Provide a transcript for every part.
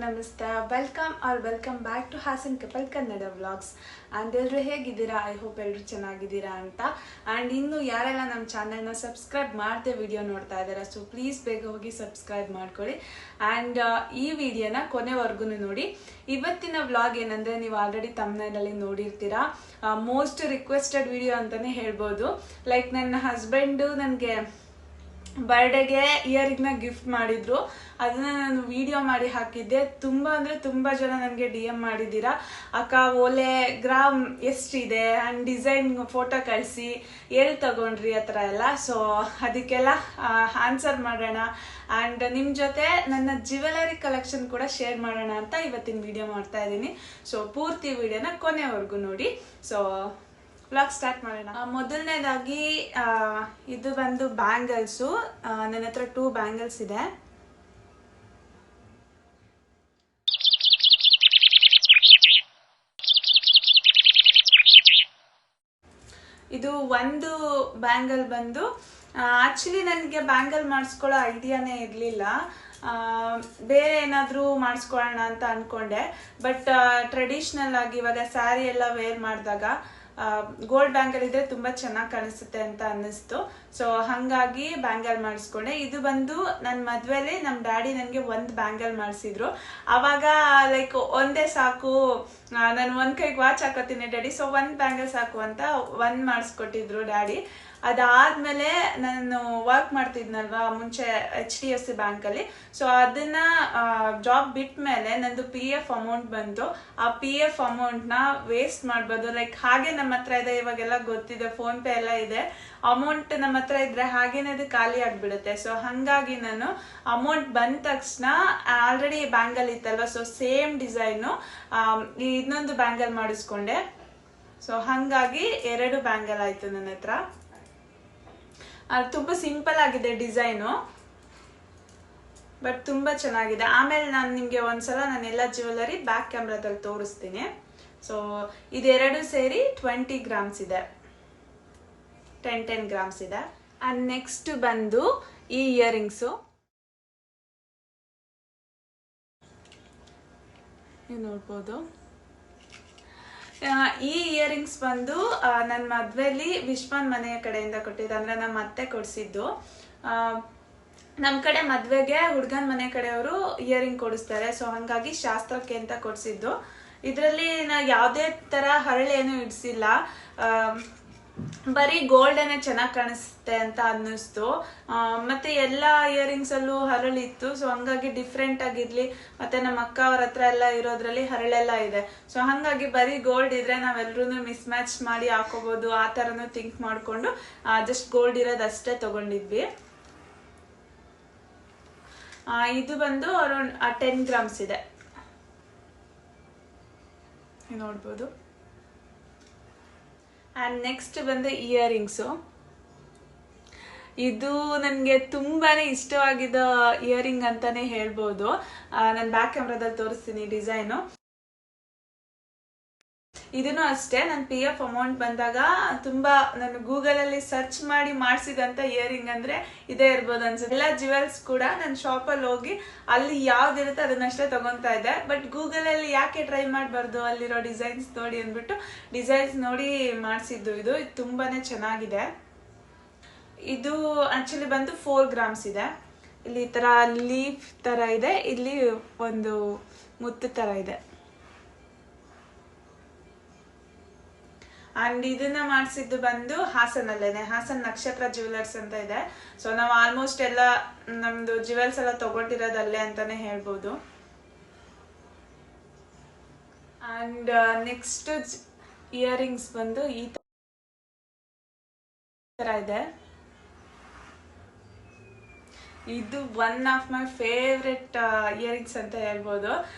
ನಮಸ್ತೆ welcome back to Hassan couple Kannada vlogs and ಎಲ್ಲರೂ ಹೇಗಿದ್ದೀರಾ? ಐ ಹೋಪ್ ಎಲ್ಲರೂ ಚೆನ್ನಾಗಿದ್ದೀರಾ ಅಂತ. ಆ್ಯಂಡ್ ಇನ್ನು ಯಾರೆಲ್ಲ ನಮ್ಮ ಚಾನಲ್ನ ಸಬ್ಸ್ಕ್ರೈಬ್ ಮಾಡದೆ ವಿಡಿಯೋ ನೋಡ್ತಾ ಇದ್ದಾರೆ, ಸೊ ಪ್ಲೀಸ್ ಬೇಗ ಹೋಗಿ ಸಬ್ಸ್ಕ್ರೈಬ್ ಮಾಡ್ಕೊಳ್ಳಿ. ಆ್ಯಂಡ್ ಈ ವಿಡಿಯೋನ ಕೊನೆವರೆಗೂ ನೋಡಿ. ಇವತ್ತಿನ ವ್ಲಾಗ್ ಏನಂದರೆ, ನೀವು ಆಲ್ರೆಡಿ ತಮ್ನೈಲಲ್ಲಿ ನೋಡಿರ್ತೀರಾ, ಮೋಸ್ಟ್ ರಿಕ್ವೆಸ್ಟೆಡ್ ವಿಡಿಯೋ ಅಂತಲೇ ಹೇಳ್ಬೋದು. ಲೈಕ್ ನನ್ನ ಹಸ್ಬೆಂಡು ನನಗೆ ಬರ್ಡೇಗೆ ಇಯರಿಂಗ್ನ ಗಿಫ್ಟ್ ಮಾಡಿದ್ರು, ಅದನ್ನ ನಾನು ವಿಡಿಯೋ ಮಾಡಿ ಹಾಕಿದ್ದೆ. ತುಂಬ ಅಂದರೆ ತುಂಬ ಜನ ನನಗೆ DM ಮಾಡಿದ್ದೀರಾ, ಅಕ್ಕ ಓಲೆ ಗ್ರಾಮ್ ಎಷ್ಟಿದೆ ಆ್ಯಂಡ್ ಡಿಸೈನ್ ಫೋಟೋ ಕಳಿಸಿ ಎಲ್ಲಿ ತಗೊಂಡ್ರಿ ಆ ಥರ ಎಲ್ಲ. ಸೊ ಅದಕ್ಕೆಲ್ಲ ಆನ್ಸರ್ ಮಾಡೋಣ ಆ್ಯಂಡ್ ನಿಮ್ಮ ಜೊತೆ ನನ್ನ ಜ್ಯುವೆಲರಿ ಕಲೆಕ್ಷನ್ ಕೂಡ ಶೇರ್ ಮಾಡೋಣ ಅಂತ ಇವತ್ತಿನ ವಿಡಿಯೋ ಮಾಡ್ತಾ ಇದ್ದೀನಿ. ಸೊ ಪೂರ್ತಿ ವಿಡಿಯೋನ ಕೊನೆವರೆಗೂ ನೋಡಿ. ಸೊ ವ್ಲಾಗ್ ಸ್ಟಾರ್ಟ್ ಮಾಡೋಣ. ಮೊದಲನೇದಾಗಿ ಇದು ಬಂದು ಬ್ಯಾಂಗಲ್ಸು. ನನ್ನ ಹತ್ರ 2 ಬ್ಯಾಂಗಲ್ಸ್ ಇದೆ. ಇದು ಒಂದು ಬ್ಯಾಂಗಲ್ ಬಂದು ಆಕ್ಚುಲಿ ನನಗೆ ಬ್ಯಾಂಗಲ್ ಮಾಡಿಸ್ಕೊಳ್ಳೋ ಐಡಿಯಾನೇ ಇರಲಿಲ್ಲ, ಬೇರೆ ಏನಾದರೂ ಮಾಡಿಸ್ಕೊಳ್ಳೋಣ ಅಂತ ಅಂದ್ಕೊಂಡೆ. ಬಟ್ ಟ್ರೆಡಿಷ್ನಲ್ ಆಗಿ ಇವಾಗ ಸ್ಯಾರಿ ಎಲ್ಲ ವೇರ್ ಮಾಡಿದಾಗ ಗೋಲ್ಡ್ ಬ್ಯಾಂಗಲ್ ಇದ್ರೆ ತುಂಬ ಚೆನ್ನಾಗಿ ಕಾಣಿಸುತ್ತೆ ಅಂತ ಅನ್ನಿಸ್ತು. ಸೊ ಹಾಗಾಗಿ ಬ್ಯಾಂಗಲ್ ಮಾಡಿಸ್ಕೊಂಡೆ. ಇದು ಬಂದು ನನ್ನ ಮದುವೆಲಿ ನಮ್ಮ ಡ್ಯಾಡಿ ನನಗೆ ಒಂದು ಬ್ಯಾಂಗಲ್ ಮಾಡಿಸಿದ್ರು. ಆವಾಗ ಲೈಕ್ ಒಂದೇ ಸಾಕು, ನಾನು ಒಂದು ಕೈಗೆ ವಾಚ್ ಹಾಕೋತೀನಿ ಡ್ಯಾಡಿ, ಸೊ ಒಂದು ಬ್ಯಾಂಗಲ್ ಸಾಕು ಅಂತ ಒಂದು ಮಾಡಿಸ್ಕೊಟ್ಟಿದ್ರು ಡ್ಯಾಡಿ. ಅದಾದ್ಮೇಲೆ ನಾನು ವರ್ಕ್ ಮಾಡ್ತಿದ್ನಲ್ವಾ ಮುಂಚೆ HDFC ಬ್ಯಾಂಕಲ್ಲಿ. ಸೊ ಅದನ್ನ ಜಾಬ್ ಬಿಟ್ಟ ಮೇಲೆ ನಂದು PF ಅಮೌಂಟ್ ಬಂತು. ಆ PF ಅಮೌಂಟ್ನ ವೇಸ್ಟ್ ಮಾಡ್ಬೋದು. ಲೈಕ್ ಹಾಗೆ ನಮ್ಮ ಹತ್ರ ಇದೆ, ಇವಾಗೆಲ್ಲ ಗೊತ್ತಿದೆ, ಫೋನ್ ಪೇ ಎಲ್ಲ ಇದೆ. ಅಮೌಂಟ್ ನಮ್ಮ ಹತ್ರ ಇದ್ರೆ ಹಾಗೇನೆ ಅದು ಖಾಲಿ ಆಗ್ಬಿಡುತ್ತೆ. ಸೊ ಹಾಗಾಗಿ ನಾನು ಅಮೌಂಟ್ ಬಂದ ತಕ್ಷಣ ಆಲ್ರೆಡಿ ಬ್ಯಾಂಗಲ್ ಇತ್ತಲ್ವ, ಸೊ ಸೇಮ್ ಡಿಸೈನು ಇನ್ನೊಂದು ಬ್ಯಾಂಗಲ್ ಮಾಡಿಸ್ಕೊಂಡೆ. ಸೊ ಹಾಗಾಗಿ 2 ಬ್ಯಾಂಗಲ್ ಆಯ್ತು ನನ್ನ ಹತ್ರ. ತುಂಬ ಸಿಂಪಲ್ ಆಗಿದೆ ಡಿಸೈನು, ಬಟ್ ತುಂಬ ಚೆನ್ನಾಗಿದೆ. ಆಮೇಲೆ ನಾನು ನಿಮಗೆ ಒಂದ್ಸಲ ನಾನೆಲ್ಲ ಜ್ಯುವೆಲರಿ ಬ್ಯಾಕ್ ಕ್ಯಾಮ್ರಾದಲ್ಲಿ ತೋರಿಸ್ತೀನಿ. ಸೊ ಇದೆರಡು ಸೇರಿ 20 ಗ್ರಾಮ್ಸ್ ಇದೆ, 10 ಗ್ರಾಮ್ಸ್ ಇದೆ. ಆ್ಯಂಡ್ ನೆಕ್ಸ್ಟ್ ಬಂದು ಈ ಇಯರಿಂಗ್ಸು. ನೀವು ನೋಡ್ಬೋದು, ಈ ಇಯರಿಂಗ್ಸ್ ಬಂದು ನನ್ನ ಮದುವೆಲಿ ವಿಶ್ವನ್ ಮನೆಯ ಕಡೆಯಿಂದ ಕೊಟ್ಟಿದ್ದು, ಅಂದರೆ ನಮ್ಮ ಅತ್ತೆ ಕೊಡಿಸಿದ್ದು. ನಮ್ಮ ಕಡೆ ಮದುವೆಗೆ ಹುಡುಗನ ಮನೆ ಕಡೆಯವರು ಇಯರಿಂಗ್ ಕೊಡಿಸ್ತಾರೆ. ಸೊ ಹಾಗಾಗಿ ಶಾಸ್ತ್ರಕ್ಕೆ ಅಂತ ಕೊಡಿಸಿದ್ದು. ಇದರಲ್ಲಿ ನಾ ಯಾವುದೇ ಥರ ಹರಳೇನು ಇಡಿಸಿಲ್ಲ, ಬರೀ ಗೋಲ್ಡನ್ನೇ ಚೆನ್ನಾಗಿ ಕಾಣಿಸುತ್ತೆ ಅಂತ ಅನ್ನಿಸ್ತು. ಮತ್ತೆ ಎಲ್ಲ ಇಯರಿಂಗ್ಸಲ್ಲೂ ಹರಳಿತ್ತು. ಸೊ ಹಂಗಾಗಿ ಡಿಫ್ರೆಂಟ್ ಆಗಿರ್ಲಿ, ಮತ್ತೆ ನಮ್ಮ ಅಕ್ಕ ಅವ್ರ ಹತ್ರ ಎಲ್ಲ ಇರೋದ್ರಲ್ಲಿ ಹರಳೆಲ್ಲ ಇದೆ. ಸೊ ಹಾಗಾಗಿ ಬರೀ ಗೋಲ್ಡ್ ಇದ್ರೆ ನಾವೆಲ್ಲರೂ ಮಿಸ್ ಮ್ಯಾಚ್ ಮಾಡಿ ಹಾಕೋಬಹುದು, ಆ ಥರನೂ ಥಿಂಕ್ ಮಾಡಿಕೊಂಡು ಜಸ್ಟ್ ಗೋಲ್ಡ್ ಇರೋದಷ್ಟೇ ತಗೊಂಡಿದ್ವಿ. ಇದು ಬಂದು ಅರೌಂಡ್ 10 ಗ್ರಾಮ್ಸ್ ಇದೆ, ನೋಡ್ಬೋದು. ಆ್ಯಂಡ್ ನೆಕ್ಸ್ಟ್ ಬಂದು ಇಯರಿಂಗ್ಸು. ಇದು ನನಗೆ ತುಂಬಾ ಇಷ್ಟವಾಗಿದ್ದ ಇಯರಿಂಗ್ ಅಂತಾನೆ ಹೇಳ್ಬೋದು. ನಾನು ಬ್ಯಾಕ್ ಕ್ಯಾಮ್ರಾದಲ್ಲಿ ತೋರಿಸ್ತೀನಿ ಡಿಸೈನು. ಇದನ್ನು ಅಷ್ಟೇ, ನನ್ನ PF ಅಮೌಂಟ್ ಬಂದಾಗ ತುಂಬ ನಾನು ಗೂಗಲಲ್ಲಿ ಸರ್ಚ್ ಮಾಡಿ ಮಾಡಿಸಿದಂಥ ಇಯರಿಂಗ್ ಅಂದರೆ ಇದೇ ಇರ್ಬೋದು ಅನ್ಸುತ್ತೆ. ಎಲ್ಲ ಜ್ಯುವೆಲ್ಸ್ ಕೂಡ ನಾನು ಶಾಪಲ್ಲಿ ಹೋಗಿ ಅಲ್ಲಿ ಯಾವ್ದಿರುತ್ತೆ ಅದನ್ನಷ್ಟೇ ತಗೊತಾ ಇದ್ದೆ. ಬಟ್ ಗೂಗಲಲ್ಲಿ ಯಾಕೆ ಟ್ರೈ ಮಾಡಬಾರ್ದು, ಅಲ್ಲಿರೋ ಡಿಸೈನ್ಸ್ ನೋಡಿ ಅಂದ್ಬಿಟ್ಟು ಡಿಸೈನ್ಸ್ ನೋಡಿ ಮಾಡಿಸಿದ್ದು. ಇದು ತುಂಬಾ ಚೆನ್ನಾಗಿದೆ. ಇದು ಆ್ಯಕ್ಚುಲಿ ಬಂದು 4 ಗ್ರಾಮ್ಸ್ ಇದೆ. ಇಲ್ಲಿ ಈ ಥರ ಲೀಫ್ ಥರ ಇದೆ, ಇಲ್ಲಿ ಒಂದು ಮುತ್ತು ಥರ ಇದೆ. ಆ್ಯಂಡ್ ಇದನ್ನ ಮಾಡಿಸಿದ್ದು ಬಂದು ಹಾಸನಲ್ಲೇನೆ, ಹಾಸನ್ ನಕ್ಷತ್ರ ಜ್ಯುವೆಲರ್ಸ್ ಅಂತ ಇದೆ. ಸೊ ನಾವು ಆಲ್ಮೋಸ್ಟ್ ಎಲ್ಲ ನಮ್ದು ಜ್ಯುವೆಲ್ಸ್ ಎಲ್ಲ ತಗೊಂಡಿರೋದಲ್ಲೇ ಅಂತಾನೆ ಹೇಳ್ಬೋದು. ಆ್ಯಂಡ್ ನೆಕ್ಸ್ಟ್ ಇಯರಿಂಗ್ಸ್ ಬಂದು ಈ ಥರ ಇದೆ. ಇದು one of my favourite earrings ಅಂತ ಹೇಳ್ಬೋದು.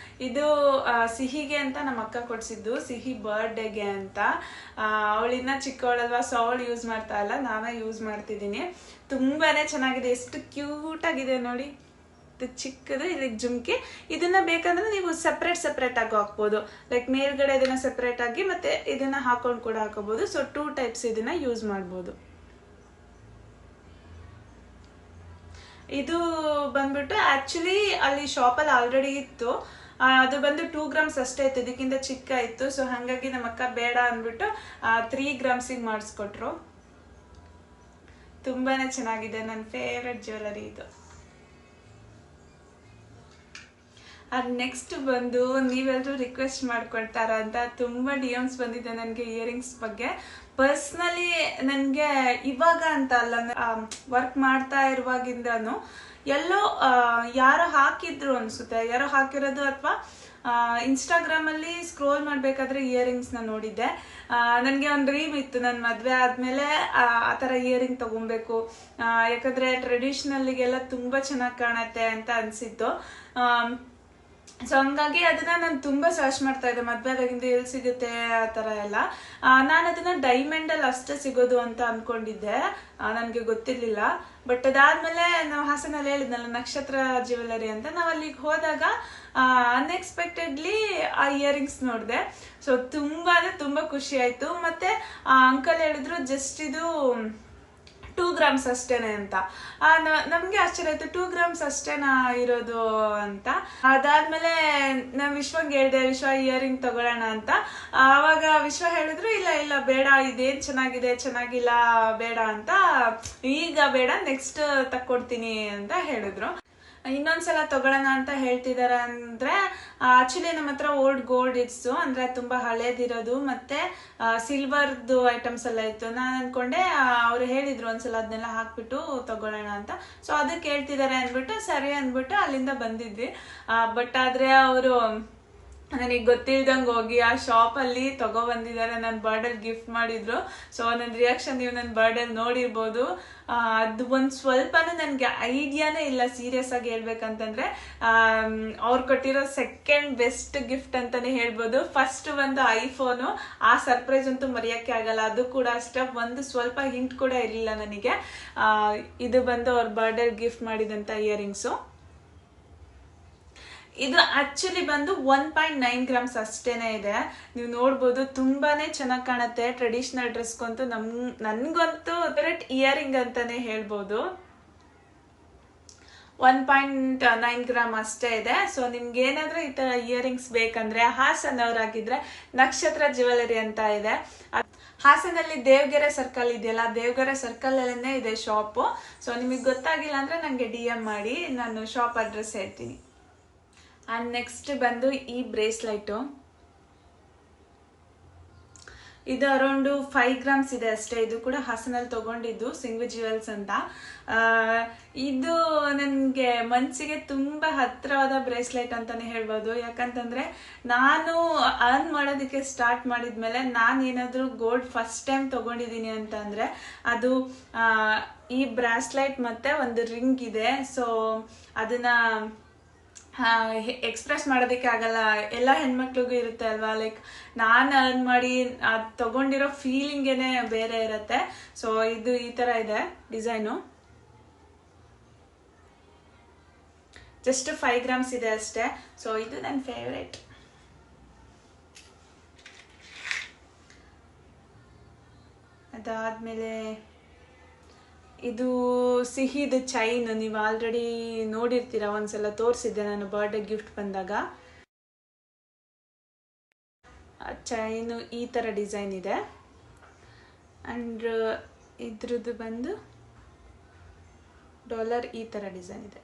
ಇದು ಸಿಹಿಗೆ ಅಂತ ನಮ್ಮ ಅಕ್ಕ ಕೊಡಿಸಿದ್ದು, ಸಿಹಿ ಬರ್ಡೇಗೆ ಅಂತ. ಅವಳಿನ್ನ ಚಿಕ್ಕವಳಲ್ವಾ, ಸೊ ಅವಳು ಯೂಸ್ ಮಾಡ್ತಾ ಇಲ್ಲ, ನಾವೇ ಯೂಸ್ ಮಾಡ್ತಿದ್ದೀನಿ. ತುಂಬಾ ಚೆನ್ನಾಗಿದೆ, ಎಷ್ಟು ಕ್ಯೂಟ್ ಆಗಿದೆ ನೋಡಿ. ಇದು ಚಿಕ್ಕದು, ಇದಕ್ಕೆ ಜುಮ್ಕಿ. ಇದನ್ನ ಬೇಕಂದ್ರೆ ನೀವು ಸಪ್ರೇಟ್ ಆಗಿ ಹಾಕ್ಬೋದು. ಲೈಕ್ ಮೇಲ್ಗಡೆ ಇದನ್ನ ಸಪ್ರೇಟ್ ಆಗಿ ಮತ್ತೆ ಇದನ್ನ ಹಾಕೊಂಡು ಕೂಡ ಹಾಕೋಬಹುದು. ಸೊ 2 ಟೈಪ್ಸ್ ಇದನ್ನ ಯೂಸ್ ಮಾಡ್ಬೋದು. ಇದು ಬಂದ್ಬಿಟ್ಟು ಆಕ್ಚುಲಿ ಅಲ್ಲಿ ಶಾಪಲ್ಲಿ ಆಲ್ರೆಡಿ ಇತ್ತು, ಅದು ಬಂದು 2 ಗ್ರಾಮ್ಸ್ ಅಷ್ಟೇ ಇತ್ತು, ಇದಕ್ಕಿಂತ ಚಿಕ್ಕ ಇತ್ತು. ಸೊ ಹಾಗಾಗಿ ನಮ್ಮ ಅಕ್ಕ ಬೇಡ ಅಂದ್ಬಿಟ್ಟು 3 ಗ್ರಾಮ್ಸಿಗೆ ಮಾಡಿಸ್ಕೊಟ್ರು. ತುಂಬಾನೇ ಚೆನ್ನಾಗಿದೆ, ನನ್ನ ಫೇವ್ರೆಟ್ ಜ್ಯುವೆಲರಿ ಇದು. ನೆಕ್ಸ್ಟ್ ಬಂದು ನೀವೆಲ್ಲರೂ ರಿಕ್ವೆಸ್ಟ್ ಮಾಡ್ಕೊಳ್ತಾರ ಅಂತ ತುಂಬ DMs ಬಂದಿದೆ ನನಗೆ ಇಯರಿಂಗ್ಸ್ ಬಗ್ಗೆ. ಪರ್ಸ್ನಲಿ ನನಗೆ ಇವಾಗ ಅಂತ ಅಲ್ಲ, ವರ್ಕ್ ಮಾಡ್ತಾ ಇರುವಾಗಿಂದನು ಎಲ್ಲೋ ಯಾರೋ ಹಾಕಿದ್ರು ಅನ್ಸುತ್ತೆ, ಯಾರೋ ಹಾಕಿರೋದು ಅಥವಾ ಇನ್ಸ್ಟಾಗ್ರಾಮಲ್ಲಿ ಸ್ಕ್ರೋಲ್ ಮಾಡಬೇಕಾದ್ರೆ ಇಯರಿಂಗ್ಸ್ನ ನೋಡಿದ್ದೆ. ನನಗೆ ಒಂದು ಡ್ರೀಮ್ ಇತ್ತು, ನನ್ನ ಮದುವೆ ಆದಮೇಲೆ ಆ ಥರ ಇಯರಿಂಗ್ ತೊಗೊಬೇಕು, ಯಾಕಂದರೆ ಟ್ರೆಡಿಷ್ನಲ್ಲಿಗೆಲ್ಲ ತುಂಬ ಚೆನ್ನಾಗಿ ಕಾಣುತ್ತೆ ಅಂತ ಅನಿಸಿತ್ತು. ಸೊ ಹಂಗಾಗಿ ಅದನ್ನ ನಾನು ತುಂಬಾ ಸರ್ಚ್ ಮಾಡ್ತಾ ಇದ್ದೆ, ಮದ್ವೆ ಆದಾಗಿಂದ ಎಲ್ಲಿ ಸಿಗುತ್ತೆ ಆ ತರ ಎಲ್ಲ. ನಾನು ಅದನ್ನ ಡೈಮಂಡ್ ಅಲ್ಲಿ ಅಷ್ಟೇ ಸಿಗೋದು ಅಂತ ಅನ್ಕೊಂಡಿದ್ದೆ, ನನ್ಗೆ ಗೊತ್ತಿರ್ಲಿಲ್ಲ. ಬಟ್ ಅದಾದ್ಮೇಲೆ ನಾವು ಹಾಸನಲ್ಲಿ ಹೇಳಿದ್ನಲ್ಲ ನಕ್ಷತ್ರ ಜ್ಯುವೆಲರಿ ಅಂತ, ನಾವು ಅಲ್ಲಿಗೆ ಹೋದಾಗ ಅನ್ಎಕ್ಸ್ಪೆಕ್ಟೆಡ್ಲಿ ಆ ಇಯರಿಂಗ್ಸ್ ನೋಡಿದೆ. ಸೊ ತುಂಬಾ ಅಂದ್ರೆ ತುಂಬಾ ಖುಷಿ ಆಯ್ತು. ಮತ್ತೆ ಆ ಅಂಕಲ್ ಹೇಳಿದ್ರು ಜಸ್ಟ್ ಇದು 2 ಗ್ರಾಮ್ಸ್ ಅಷ್ಟೇನೆ ಅಂತ. ನಮ್ಗೆ ಆಶ್ಚರ್ಯ ಆಯ್ತು, 2 ಗ್ರಾಮ್ಸ್ ಅಷ್ಟೇನಾ ಇರೋದು ಅಂತ. ಅದಾದ್ಮೇಲೆ ನಾವ್ ವಿಶ್ವಂಗೆ ಹೇಳ್ದೆ, ವಿಶ್ವ ಇಯರಿಂಗ್ ತಗೊಳ್ಳೋಣ ಅಂತ. ಆವಾಗ ವಿಶ್ವ ಹೇಳಿದ್ರು ಇಲ್ಲ ಇಲ್ಲ ಬೇಡ, ಇದೇನ್ ಚೆನ್ನಾಗಿದೆ ಚೆನ್ನಾಗಿಲ್ಲ ಬೇಡ ಅಂತ, ಈಗ ಬೇಡ ನೆಕ್ಸ್ಟ್ ತಕ್ಕೊಡ್ತೀನಿ ಅಂತ ಹೇಳಿದ್ರು. ಇನ್ನೊಂದ್ಸಲ ತಗೊಳ್ಳೋಣ ಅಂತ ಹೇಳ್ತಿದಾರೆ. ಅಂದ್ರೆ ಆಕ್ಚುಲಿ ನಮ್ಮ ಹತ್ರ ಓಲ್ಡ್ ಗೋಲ್ಡ್ ಇಟ್ಸು, ಅಂದ್ರೆ ತುಂಬಾ ಹಳೇದಿರೋದು ಮತ್ತೆ ಸಿಲ್ವರ್ದು ಐಟಮ್ಸ್ ಎಲ್ಲ ಇತ್ತು. ನಾನು ಅನ್ಕೊಂಡೆ ಅವ್ರು ಹೇಳಿದ್ರು ಒಂದ್ಸಲ ಅದನ್ನೆಲ್ಲ ಹಾಕ್ಬಿಟ್ಟು ತಗೊಳ್ಳೋಣ ಅಂತ. ಸೊ ಅದಕ್ಕೆ ಹೇಳ್ತಿದ್ದಾರೆ ಅಂದ್ಬಿಟ್ಟು ಸರಿ ಅಂದ್ಬಿಟ್ಟು ಅಲ್ಲಿಂದ ಬಂದಿದ್ವಿ. ಬಟ್ ಆದ್ರೆ ಅವರು ನನಗೆ ಗೊತ್ತಿಲ್ದಂಗೆ ಹೋಗಿ ಆ ಶಾಪಲ್ಲಿ ತಗೊಬಂದಿದ್ದಾರೆ, ನನ್ನ ಬರ್ಡೇಲಿ ಗಿಫ್ಟ್ ಮಾಡಿದ್ರು. ಸೊ ನನ್ನ ರಿಯಾಕ್ಷನ್ ನೀವು ನನ್ನ ಬರ್ಡೇಲಿ ನೋಡಿರ್ಬೋದು. ಅದು ಒಂದು ಸ್ವಲ್ಪನೂ ನನಗೆ ಐಡಿಯಾನೇ ಇಲ್ಲ, ಸೀರಿಯಸ್ ಆಗಿ ಹೇಳ್ಬೇಕಂತಂದ್ರೆ. ಅವ್ರು ಕೊಟ್ಟಿರೋ ಸೆಕೆಂಡ್ ಬೆಸ್ಟ್ ಗಿಫ್ಟ್ ಅಂತಾನೆ ಹೇಳ್ಬೋದು. ಫಸ್ಟ್ ಒಂದು ಐಫೋನು, ಆ ಸರ್ಪ್ರೈಸ್ ಅಂತೂ ಮರೆಯೋಕ್ಕೆ ಆಗಲ್ಲ. ಅದು ಕೂಡ ಅಷ್ಟೇ, ಒಂದು ಸ್ವಲ್ಪ ಹಿಂಟ್ ಕೂಡ ಇರಲಿಲ್ಲ ನನಗೆ. ಇದು ಬಂದು ಅವ್ರ ಬರ್ಡೇಲಿ ಗಿಫ್ಟ್ ಮಾಡಿದಂಥ ಇಯರಿಂಗ್ಸು. ಇದು ಆಕ್ಚುಲಿ ಬಂದು 1.9 ಗ್ರಾಮ್ಸ್ ಅಷ್ಟೇನೆ ಇದೆ. ನೀವು ನೋಡ್ಬೋದು, ತುಂಬಾನೇ ಚೆನ್ನಾಗಿ ಕಾಣುತ್ತೆ. ಟ್ರೆಡಿಷನಲ್ ಡ್ರೆಸ್ಗಂತೂ ನನ್ಗಂತೂ ಫೇವರೇಟ್ ಇಯರಿಂಗ್ ಅಂತಾನೆ ಹೇಳ್ಬೋದು. 1.9 ಗ್ರಾಮ್ ಅಷ್ಟೇ ಇದೆ. ಸೊ ನಿಮ್ಗೆ ಏನಾದ್ರೂ ಈ ತರ ಇಯರಿಂಗ್ಸ್ ಬೇಕಂದ್ರೆ ಹಾಸನ್ ಅವರಾಗಿದ್ರೆ ನಕ್ಷತ್ರ ಜ್ಯುವೆಲರಿ ಅಂತ ಇದೆ. ಹಾಸನಲ್ಲಿ ದೇವಗೆರೆ ಸರ್ಕಲ್ ಇದೆಯಲ್ಲ, ದೇವಗೆರೆ ಸರ್ಕಲ್ ಅಲ್ಲೇ ಇದೆ ಶಾಪು. ಸೊ ನಿಮಗೆ ಗೊತ್ತಾಗಿಲ್ಲ ಅಂದ್ರೆ ನಂಗೆ DM ಮಾಡಿ, ನಾನು ಶಾಪ್ ಅಡ್ರೆಸ್ ಹೇಳ್ತೀನಿ. ಅಂಡ್ ನೆಕ್ಸ್ಟ್ ಬಂದು ಈ ಬ್ರೇಸ್ಲೈಟು. ಇದು ಅರೌಂಡು 5 ಗ್ರಾಮ್ಸ್ ಇದೆ ಅಷ್ಟೇ. ಇದು ಕೂಡ ಹಾಸನಲ್ಲಿ ತಗೊಂಡಿದ್ದು, ಸಿಂಗ್ವಿ ಜ್ಯುವೆಲ್ಸ್ ಅಂತ. ಇದು ನನಗೆ ಮನಸ್ಸಿಗೆ ತುಂಬ ಹತ್ತಿರವಾದ ಬ್ರೇಸ್ಲೈಟ್ ಅಂತಾನೆ ಹೇಳ್ಬೋದು. ಯಾಕಂತಂದ್ರೆ ನಾನು ಅರ್ನ್ ಮಾಡೋದಕ್ಕೆ ಸ್ಟಾರ್ಟ್ ಮಾಡಿದ್ಮೇಲೆ ನಾನು ಏನಾದರೂ ಗೋಲ್ಡ್ ಫಸ್ಟ್ ಟೈಮ್ ತಗೊಂಡಿದ್ದೀನಿ ಅಂತಂದ್ರೆ ಅದು ಈ ಬ್ರಾಸ್ಲೈಟ್ ಮತ್ತೆ ಒಂದು ರಿಂಗ್ ಇದೆ. ಸೊ ಅದನ್ನ ಎಕ್ಸ್ಪ್ರೆಸ್ ಮಾಡೋದಕ್ಕೆ ಆಗಲ್ಲ, ಎಲ್ಲ ಹೆಣ್ಮಕ್ಳಿಗೂ ಇರುತ್ತೆ ಅಲ್ವಾ. ಲೈಕ್ ನಾನು ಅರ್ನ್ ಮಾಡಿ ತಗೊಂಡಿರೋ ಫೀಲಿಂಗೇನೆ ಬೇರೆ ಇರುತ್ತೆ. ಸೊ ಇದು ಈ ತರ ಇದೆ ಡಿಸೈನು. ಜಸ್ಟ್ 5 ಗ್ರಾಮ್ಸ್ ಇದೆ ಅಷ್ಟೇ. ಸೊ ಇದು ನನ್ನ ಫೇವ್ರೇಟ್. ಅದಾದ್ಮೇಲೆ ಇದು ಸಿಹಿದು ಚೈನ್, ನೀವು ಆಲ್ರೆಡಿ ನೋಡಿರ್ತೀರ, ಒಂದ್ಸಲ ತೋರಿಸಿದ್ದೆ ನಾನು ಬರ್ಡೇ ಗಿಫ್ಟ್ ಬಂದಾಗ. ಚೈನು ಈ ತರ ಡಿಸೈನ್ ಇದೆ. ಅಂಡ್ ಇದ್ರದ್ದು ಬಂದು ಡಾಲರ್ ಈ ತರ ಡಿಸೈನ್ ಇದೆ.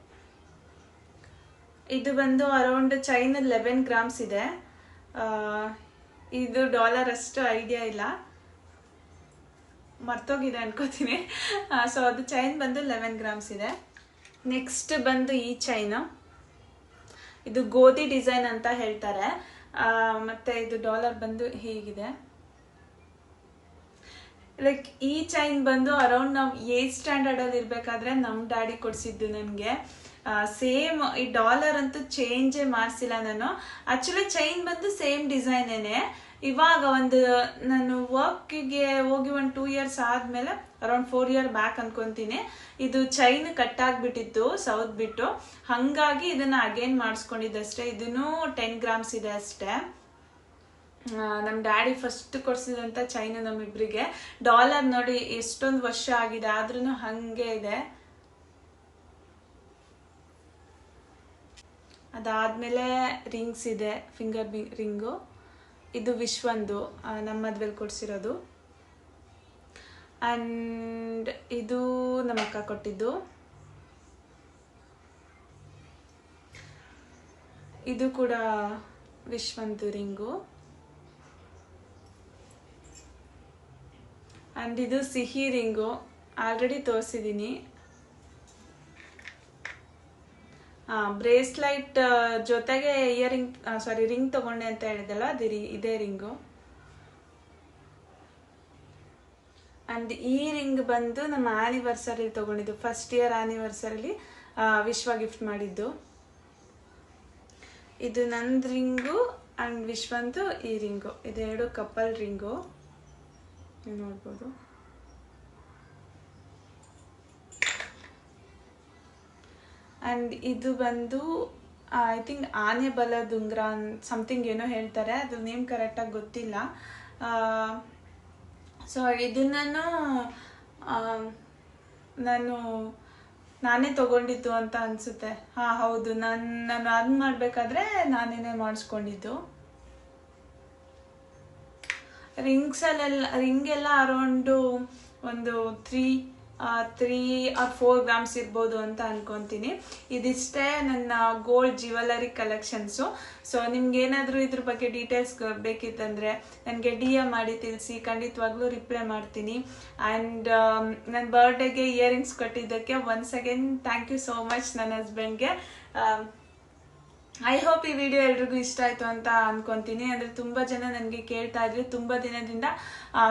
ಇದು ಬಂದು ಅರೌಂಡ್ ಚೈನ್ 11 ಗ್ರಾಮ್ಸ್ ಇದೆ. ಇದು ಡಾಲರ್ ಅಷ್ಟು ಐಡಿಯಾ ಇಲ್ಲ, ಮರ್ತೋಗಿದೆ ಅನ್ಕೋತೀನಿ. ಸೊ ಅದು ಚೈನ್ ಬಂದು 11 ಗ್ರಾಮ್ಸ್ ಇದೆ. ನೆಕ್ಸ್ಟ್ ಬಂದು ಈ ಚೈನು, ಇದು ಗೋಧಿ ಡಿಸೈನ್ ಅಂತ ಹೇಳ್ತಾರೆ. ಮತ್ತೆ ಇದು ಡಾಲರ್ ಬಂದು ಹೀಗಿದೆ. ಲೈಕ್ ಈ ಚೈನ್ ಬಂದು ಅರೌಂಡ್ ನಾವು 8th ಸ್ಟ್ಯಾಂಡರ್ಡ್ ಅಲ್ಲಿ ಇರ್ಬೇಕಾದ್ರೆ ನಮ್ ಡ್ಯಾಡಿ ಕೊಡ್ಸಿದ್ದು ನನಗೆ. ಸೇಮ್ ಈ ಡಾಲರ್ ಅಂತೂ ಚೇಂಜೇ ಮಾಡಿಸಿಲ್ಲ ನಾನು. ಆಕ್ಚುಲಿ ಚೈನ್ ಬಂದು ಸೇಮ್ ಡಿಸೈನೇನೆ. ಇವಾಗ ಒಂದು ನಾನು ವರ್ಕ್ಗೆ ಹೋಗಿ ಒಂದು 2 ಇಯರ್ಸ್ ಆದ್ಮೇಲೆ, ಅರೌಂಡ್ 4 ಇಯರ್ ಬ್ಯಾಕ್ ಅನ್ಕೊಂತೀನಿ, ಇದು ಚೈನ್ ಕಟ್ ಆಗ್ಬಿಟ್ಟಿತ್ತು ಸೌತ್ ಬಿಟ್ಟು. ಹಂಗಾಗಿ ಇದನ್ನ ಅಗೇನ್ ಮಾಡಿಸ್ಕೊಂಡಿದ್ದಷ್ಟೇ. ಇದನ್ನು 10 ಗ್ರಾಮ್ಸ್ ಇದೆ ಅಷ್ಟೇ. ನಮ್ಮ ಡ್ಯಾಡಿ ಫಸ್ಟ್ ಕೊಡ್ಸಿದಂತ ಚೈನ್ ನಮ್ಮಿಬ್ರಿಗೆ. ಡಾಲರ್ ನೋಡಿ ಎಷ್ಟೊಂದು ವರ್ಷ ಆಗಿದೆ, ಆದ್ರೂ ಹಂಗೆ ಇದೆ. ಅದಾದಮೇಲೆ ರಿಂಗ್ಸ್ ಇದೆ, ಫಿಂಗರ್ ರಿಂಗು. ಇದು ವಿಶ್ವಂದು ನಮ್ಮ ಮದುವೆಲಿ ಕೊಡಿಸಿರೋದು. ಆ್ಯಂಡ್ ಇದು ನಮ್ಮ ಅಕ್ಕ ಕೊಟ್ಟಿದ್ದು. ಇದು ಕೂಡ ವಿಶ್ವಂದು ರಿಂಗು. ಆ್ಯಂಡ್ ಇದು ಸಿಹಿ ರಿಂಗು, ಆಲ್ರೆಡಿ ತೋರಿಸಿದ್ದೀನಿ. ಬ್ರೇಸ್ಲೈಟ್ ಜೊತೆಗೆ ರಿಂಗ್ ತಗೊಂಡೆ ಅಂತ ಹೇಳಿದಲ್ಲ, ಅದು ಇದೇ ರಿಂಗು. ಆ್ಯಂಡ್ ಈ ರಿಂಗ್ ಬಂದು ನಮ್ಮ ಆ್ಯನಿವರ್ಸರಿ ತಗೊಂಡಿದ್ದು, ಫಸ್ಟ್ ಇಯರ್ ಆ್ಯನಿವರ್ಸರಿಲಿ ವಿಶ್ವ ಗಿಫ್ಟ್ ಮಾಡಿದ್ದು. ಇದು ನಂದು ರಿಂಗು ಆ್ಯಂಡ್ ವಿಶ್ವಂದು ಈ ರಿಂಗು, ಇದೆರಡು ಕಪಲ್ ರಿಂಗು, ನೀವು ನೋಡ್ಬೋದು. ಆ್ಯಂಡ್ ಇದು ಬಂದು ಐ ಥಿಂಕ್ ಆನೆ ಬಲದ ಉಂಗುರ ಸಮಥಿಂಗ್ ಏನೋ ಹೇಳ್ತಾರೆ, ಅದು ನೇಮ್ ಕರೆಕ್ಟಾಗಿ ಗೊತ್ತಿಲ್ಲ. ಸೊ ಇದನ್ನು ನಾನೇ ತಗೊಂಡಿದ್ದು ಅಂತ ಅನಿಸುತ್ತೆ. ಹೌದು, ನಾನು ಅದು ಮಾಡಬೇಕಾದ್ರೆ ನಾನೇನೇ ಮಾಡಿಸ್ಕೊಂಡಿದ್ದು. ರಿಂಗೆಲ್ಲ ಅರೌಂಡು ಒಂದು 3 or 4 ಗ್ರಾಮ್ಸ್ ಇರ್ಬೋದು ಅಂತ ಅನ್ಕೊತೀನಿ. ಇದಿಷ್ಟೇ ನನ್ನ ಗೋಲ್ಡ್ ಜ್ಯುವೆಲರಿ ಕಲೆಕ್ಷನ್ಸು. ಸೊ ನಿಮ್ಗೇನಾದರೂ ಇದ್ರ ಬಗ್ಗೆ ಡೀಟೇಲ್ಸ್ ಬೇಕಿತ್ತಂದರೆ ನನಗೆ DM ಮಾಡಿ ತಿಳಿಸಿ, ಖಂಡಿತವಾಗ್ಲೂ ರಿಪ್ಲೈ ಮಾಡ್ತೀನಿ. ಆ್ಯಂಡ್ ನನ್ನ ಬರ್ಡೇಗೆ ಇಯರಿಂಗ್ಸ್ ಕೊಟ್ಟಿದ್ದಕ್ಕೆ once again thank you so much ನನ್ನ ಹಸ್ಬೆಂಡ್ಗೆ. ಐ ಹೋಪ್ ಈ ವಿಡಿಯೋ ಎಲ್ರಿಗೂ ಇಷ್ಟ ಆಯಿತು ಅಂತ ಅನ್ಕೊತೀನಿ. ಅಂದರೆ ತುಂಬ ಜನ ನನಗೆ ಕೇಳ್ತಾ ಇದ್ರು, ತುಂಬ ದಿನದಿಂದ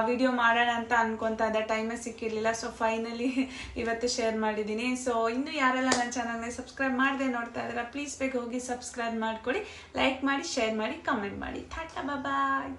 ವಿಡಿಯೋ ಮಾಡೋಣ ಅಂತ ಅನ್ಕೊತಾ ಇದ್ದೆ, ಟೈಮೇ ಸಿಕ್ಕಿರಲಿಲ್ಲ. ಸೊ ಫೈನಲಿ ಇವತ್ತು ಶೇರ್ ಮಾಡಿದ್ದೀನಿ. ಸೊ ಇನ್ನೂ ಯಾರೆಲ್ಲ ನನ್ನ ಚಾನಲ್ನ ಸಬ್ಸ್ಕ್ರೈಬ್ ಮಾಡದೆ ನೋಡ್ತಾ ಇದ್ದಾರೆ, ಪ್ಲೀಸ್ ಬೇಗ ಹೋಗಿ ಸಬ್ಸ್ಕ್ರೈಬ್ ಮಾಡ್ಕೊಳ್ಳಿ, ಲೈಕ್ ಮಾಡಿ, ಶೇರ್ ಮಾಡಿ, ಕಮೆಂಟ್ ಮಾಡಿ. ಟಾಟಾ, ಬಾಯ್.